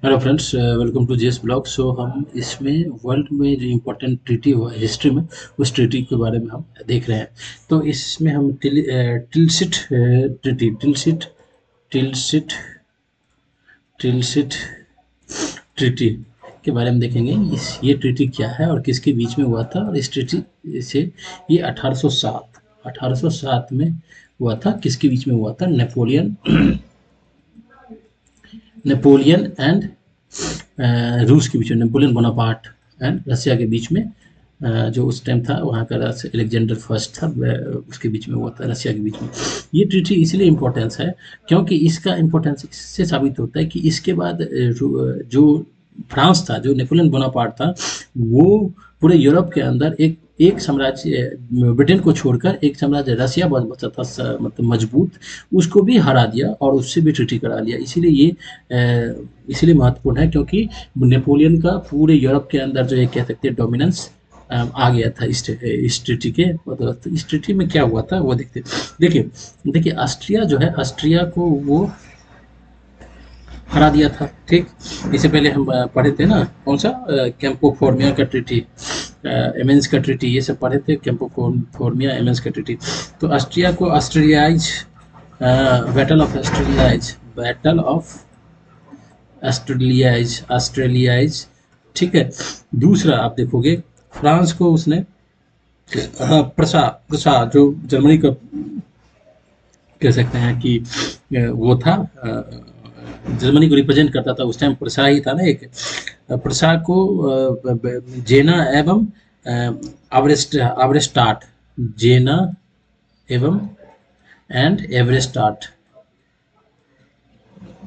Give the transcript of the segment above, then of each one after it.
Hello friends, welcome to JS blog. So हम इसमें world में जो इम्पोर्टेंट ट्रीटी हुआ है हिस्ट्री में, उस ट्रीटी के बारे में हम देख रहे हैं। तो इसमें हम टिलसिट ट्रीटी टिलसिट टिलसिट ट्रीटी के बारे में देखेंगे। ये ट्रीटी क्या है और किसके बीच में हुआ था, और इस ट्रीटी से ये 1807 में हुआ था। किसके बीच में हुआ था? नेपोलियन नेपोलियन एंड रूस के बीच में, नेपोलियन बोनापार्ट एंड रसिया के बीच में। जो उस टाइम था वहाँ का अलेक्जेंडर फर्स्ट था, उसके बीच में हुआ था, रसिया के बीच में। ये ट्रीटी इसलिए इम्पोर्टेंस है क्योंकि इसका इम्पोर्टेंस इससे साबित होता है कि इसके बाद जो फ्रांस था, जो नेपोलियन बोनापार्ट था, वो पूरे यूरोप के अंदर एक एक साम्राज्य, ब्रिटेन को छोड़कर एक साम्राज्य रसिया बचा था, मतलब मजबूत, उसको भी हरा दिया और उससे भी ट्रीटी करा लिया। इसीलिए ये इसलिए महत्वपूर्ण है क्योंकि नेपोलियन का पूरे यूरोप के अंदर जो ये कह सकते हैं डोमिनेंस आ गया था इस ट्रीटी के बदौलत। तो इस ट्रीटी में क्या हुआ था वो देखते। देखिए देखिए ऑस्ट्रिया जो है, ऑस्ट्रिया को वो हरा दिया था। ठीक, इससे पहले हम पढ़े थे ना, कौन सा, कैंपो फॉर्मिया का ट्रीटी, एमेंस का ट्रीटी, ये सब पढ़े थे। कैंपो फॉर्मिया, एमेंस का ट्रीटी। तो ऑस्ट्रिया को ऑस्ट्रेलियाइज, बैटल ऑफ ऑस्ट्रेलियाइज। ठीक है। दूसरा आप देखोगे, फ्रांस को उसने प्रसा प्रसा जो जर्मनी का कह सकते हैं कि वो था, जर्मनी को रिप्रेजेंट करता था उस टाइम, प्रसा ही था ना एक। प्रसा को जेना एवं एवरेस्टाट, जेना एवं एंड एवरेस्टाट,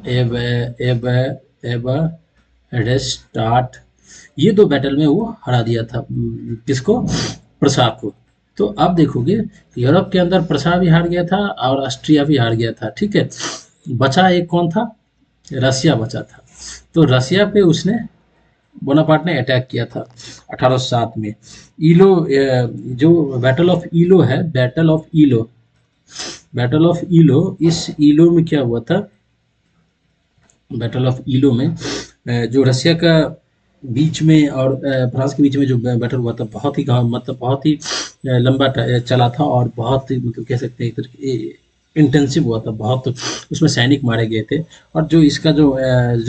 एव एव एवरेस्टाट, ये दो बैटल में वो हरा दिया था। किसको? प्रसा को। तो अब देखोगे, यूरोप के अंदर प्रसा भी हार गया था और ऑस्ट्रिया भी हार गया था। ठीक है। बचा एक कौन था? रसिया बचा था। तो रसिया पे उसने, बोनापार्ट ने अटैक किया था 1807 में। ईलो, जो बैटल ऑफ ईलो है, बैटल ऑफ ईलो, इस ईलो में क्या हुआ था? बैटल ऑफ ईलो में जो रसिया का बीच में और फ्रांस के बीच में जो बैटल हुआ था, बहुत ही मतलब बहुत ही लंबा चला था और बहुत ही, मतलब कह सकते हैं एक इंटेंसिव हुआ था बहुत। उसमें सैनिक मारे गए थे। और जो इसका जो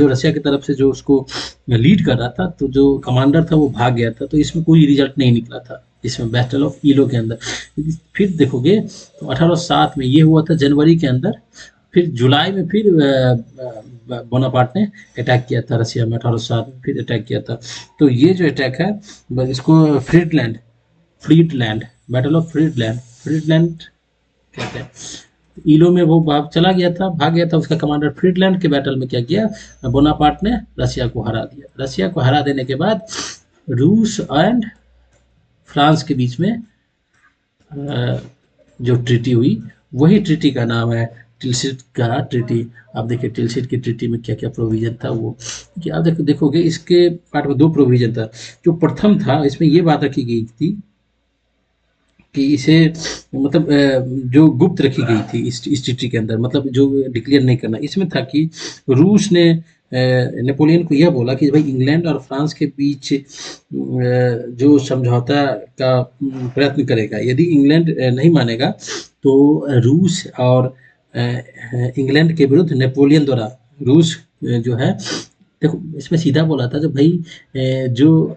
रसिया की तरफ से जो उसको लीड कर रहा था, तो जो कमांडर था वो भाग गया था। तो इसमें कोई रिजल्ट नहीं निकला था इसमें, बैटल ऑफ ईलो के अंदर। फिर देखोगे तो 1807 में ये हुआ था, जनवरी के अंदर। फिर जुलाई में फिर बोनापार्ट ने अटैक किया था रसिया में, 1807 में फिर अटैक किया था। तो ये जो अटैक है, इसको फ्रीडलैंड, बैटल ऑफ फ्रीडलैंड कहते हैं। ईलो में वो भाग गया था उसका कमांडर। फ्रीडलैंड के बैटल में क्या किया? बोनापार्ट ने रसिया को हरा दिया। रसिया को हरा देने के बाद रूस एंड फ्रांस के बीच में जो ट्रीटी हुई, वही ट्रीटी का नाम है टिलसिट का ट्रीटी। आप देखिए टिलसिट की ट्रीटी में क्या क्या प्रोविजन था वो, कि आप देखोगे इसके पार्ट में दो प्रोविजन था। जो प्रथम था, इसमें ये बात रखी गई थी कि इसे, मतलब जो गुप्त रखी गई थी इस ट्रीटी के अंदर, मतलब जो डिक्लेयर नहीं करना। इसमें था कि रूस ने नेपोलियन को यह बोला कि भाई इंग्लैंड और फ्रांस के बीच जो समझौता का प्रयत्न करेगा, यदि इंग्लैंड नहीं मानेगा तो रूस और इंग्लैंड के विरुद्ध नेपोलियन द्वारा, रूस जो है, देखो इसमें सीधा बोला था, जो भाई जो,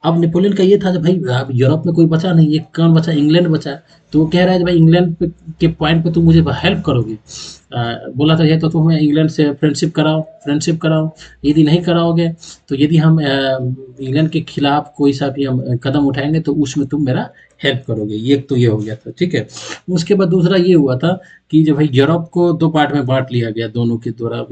अब नेपोलियन का ये था कि भाई अब यूरोप में कोई बचा नहीं, ये कौन बचा? इंग्लैंड बचा। तो वो कह रहा है कि भाई इंग्लैंड के पॉइंट पे तुम मुझे हेल्प करोगे। बोला था ये तो तुम्हें इंग्लैंड से फ्रेंडशिप कराओ। यदि नहीं कराओगे तो यदि हम इंग्लैंड के खिलाफ कोई सा भी हम कदम उठाएंगे तो उसमें तुम मेरा हेल्प करोगे। ये तो ये हो गया था। ठीक है। उसके बाद दूसरा ये हुआ था कि जो भाई यूरोप को दो पार्ट में बांट लिया गया दोनों के द्वारा,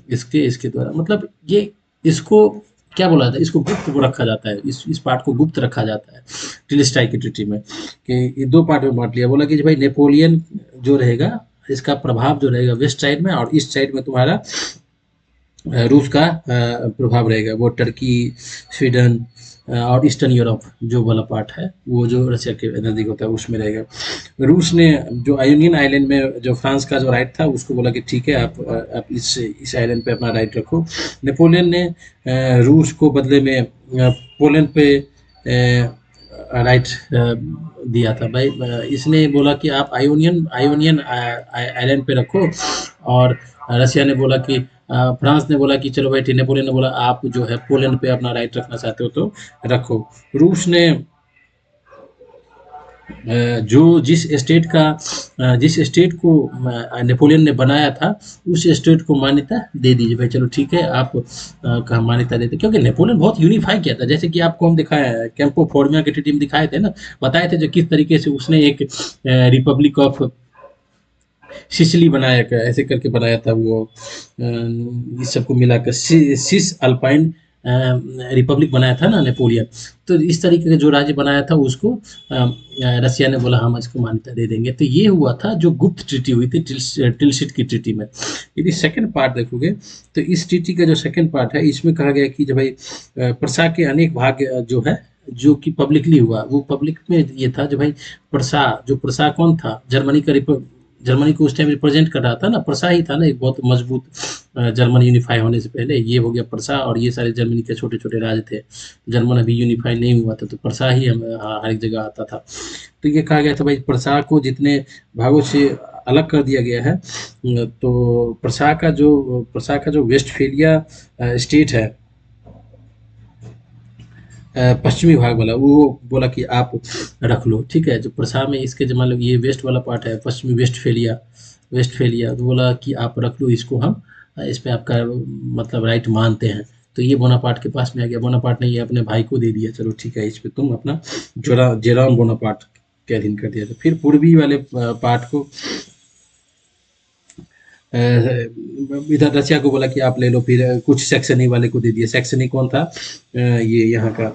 इसके इसके द्वारा, मतलब ये, इसको क्या बोला जाता है, इसको गुप्त को रखा जाता है, इस पार्ट को गुप्त रखा जाता है टिलिस्टाई की ट्रीटी में, कि ये दो पार्ट में बांट लिया। बोला कि भाई नेपोलियन जो रहेगा, इसका प्रभाव जो रहेगा वेस्ट साइड में, और ईस्ट साइड में तुम्हारा रूस का प्रभाव रहेगा, वो टर्की, स्वीडन और ईस्टर्न यूरोप जो वाला पार्ट है, वो जो रशिया के नज़दीक होता है उसमें रहेगा। रूस ने जो आयोनियन आइलैंड में जो फ्रांस का जो राइट था उसको बोला कि ठीक है, आप इस आइलैंड पे अपना राइट रखो। नेपोलियन ने रूस को बदले में पोलैंड पे राइट दिया था भाई। इसने बोला कि आप आयोनियन आयोनियन आइलैंड पे रखो, और रशिया ने बोला कि फ्रांस ने बोला कि चलो भाई ठीक, नेपोलियन ने बोला आप जो है पोलैंड पे अपना राइट रखना चाहते हो तो रखो। रूस ने जो जिस स्टेट को नेपोलियन ने बनाया था, उस स्टेट को मान्यता दे दीजिए भाई, चलो ठीक है, आप का मान्यता देते, क्योंकि नेपोलियन बहुत यूनिफाई किया था, जैसे कि आपको हम दिखाया है कैंपो फॉर्मिया की टीम दिखाए थे ना, बताए थे जो किस तरीके से उसने एक रिपब्लिक ऑफ सिसिली बनाया, ऐसे करके बनाया था वो, इस सबको मिलाकर सिस अल्पाइन रिपब्लिक बनाया था ना नेपोलियन। तो इस तरीके का जो राज्य बनाया था उसको रसिया ने बोला हम इसको मान्यता दे देंगे। तो ये हुआ था जो गुप्त ट्रीटी हुई थी टिलसिट की ट्रीटी में। यदि सेकंड पार्ट देखोगे तो इस ट्रीटी का जो सेकंड पार्ट है इसमें कहा गया कि जो भाई प्रसा के अनेक भाग जो है जो कि पब्लिकली हुआ, वो पब्लिक में ये था जो भाई प्रसा कौन था, जर्मनी को उस टाइम रिप्रेजेंट कर रहा था ना, प्रसा ही था ना, एक बहुत मजबूत जर्मन यूनिफाई होने से पहले ये हो गया प्रसा, और ये सारे जर्मनी के छोटे छोटे राज्य थे। जर्मन अभी यूनिफाई नहीं हुआ था, तो प्रसा ही हर एक जगह आता था। तो ये कहा गया था भाई प्रसा को जितने भागों से अलग कर दिया गया है, तो प्रसा का जो वेस्टफेलिया स्टेट है, पश्चिमी भाग वाला, वो बोला कि आप रख लो, ठीक है। जो प्रसार में इसके जो मान लो ये वेस्ट वाला पार्ट है, पश्चिमी वेस्टफेलिया तो बोला कि आप रख लो इसको, हम इस पे आपका मतलब राइट मानते हैं। तो ये बोनापार्ट के पास में आ गया, बोनापार्ट ने ये अपने भाई को दे दिया, चलो ठीक है, इस पे तुम अपना जेराम बोनापार्ट के अधीन कर दिया। तो फिर पूर्वी वाले पार्ट को इधर रशिया को बोला कि आप ले लो, फिर कुछ सेक्शनी वाले को दे दिया। सेक्शनी कौन था, ये यहाँ का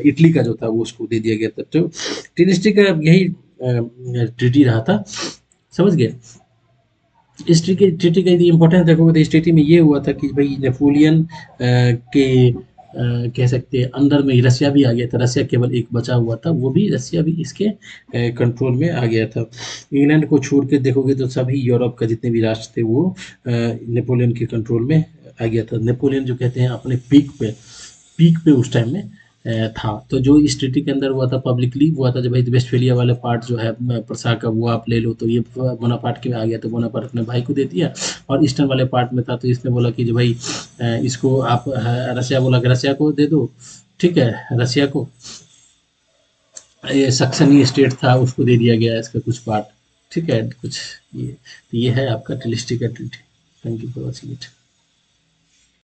इटली का जो था वो उसको दे दिया गया था। तो ट्रिनिस्टी का यही ट्रीटी रहा था, समझ गए। इस ट्रीटी का यदि इम्पोर्टेंस देखोगे तो इस ट्रीटी में ये हुआ था कि भाई नेपोलियन के कह सकते हैं अंडर में रसिया भी आ गया था। रसिया केवल एक बचा हुआ था, वो भी रसिया भी इसके कंट्रोल में आ गया था। इंग्लैंड को छोड़ के देखोगे तो सभी यूरोप का जितने भी राष्ट्र थे वो नेपोलियन के कंट्रोल में आ गया था। नेपोलियन जो कहते हैं अपने पीक पे उस टाइम में था। तो जो इस ट्रीटी के अंदर हुआ था पब्लिकली हुआ था, जब भाई वेस्टफेलिया वाले पार्ट जो है प्रसा का वो आप ले लो, तो ये बोनापार्ट के में आ गया, तो बोनापार्ट अपने भाई को दे दिया। और ईस्टर्न वाले पार्ट में था तो इसने बोला कि जो भाई इसको आप रसिया बोला कि रसिया को दे दो, ठीक है, रसिया को ये सक्सनी स्टेट था उसको दे दिया गया इसका कुछ पार्ट, ठीक है कुछ। ये तो ये है आपका ट्रिलिस्टी का treaty. Thank you for watching it.